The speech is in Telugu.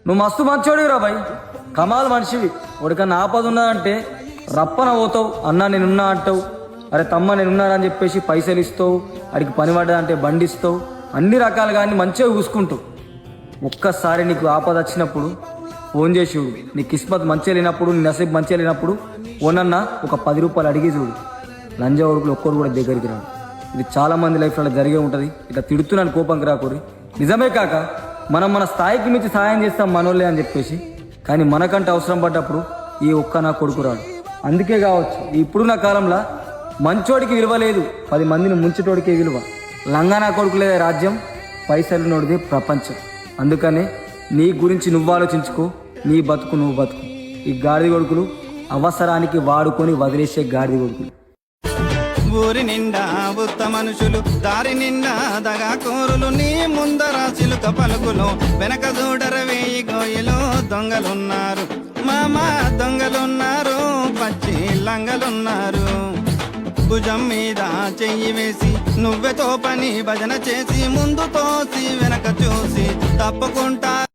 నువ్వు మస్తు మంచోడివిరా బాయ్, కమాల్ మనిషివి. ఒకడికన్నా ఆపద ఉన్నదంటే రప్పన పోతావు, అన్న నేనున్నా అంటావు, అరే తమ్మ నేనున్నారా అని చెప్పేసి పైసలు ఇస్తావు, అడికి పని పడ్డదంటే బండి ఇస్తావు, అన్ని రకాలుగా అన్ని మంచిగా చూసుకుంటావు. ఒక్కసారి నీకు ఆపద వచ్చినప్పుడు ఫోన్ చేసి చూడు, నీ కిస్మత్ మంచిగా లేనప్పుడు, నీ నసీబ్ మంచిగా లేనప్పుడు ఓనన్నా ఒక 10 రూపాయలు అడిగి చూడు. లంజా కొడుకులు ఒక్కడు కూడా దగ్గరికి రాడు. ఇది చాలా మంది లైఫ్లో జరిగే ఉంటుంది. ఇట్లా తిడుతున్నాను కోపంకి రాకూరి. నిజమే కాక మనం మన స్థాయికి మించి సాయం చేస్తాం మనోళ్ళే అని చెప్పేసి, కానీ మనకంటే అవసరం పడ్డప్పుడు ఈ ఒక్క నా కొడుకు రాడు. అందుకే కావచ్చు ఇప్పుడున్న కాలంలో మంచోడికి విలువ లేదు, 10 మందిని ముంచటోడికే విలువ. లంగానా కొడుకులేదే రాజ్యం, పైసలు నోడిదే ప్రపంచం. అందుకనే నీ గురించి నువ్వు ఆలోచించుకో, నీ బతుకు నువ్వు బతుకు. ఈ గాడిద కొడుకులు అవసరానికి వాడుకొని వదిలేసే గాడిద కొడుకులు. ఊరి నిండా ఉత్త మనుషులు, దారి నిండా దగా కోరులు, నీ ముందర చిలుక పలుకులు, వెనక చూడర వేయి గోయిలు. దొంగలున్నారు మామా దొంగలున్నారు, పచ్చి లంగలున్నారు. భుజం మీద చెయ్యి వేసి నువ్వెతో పని భజన చేసి, ముందు తోసి వెనక చూసి తప్పుకుంటా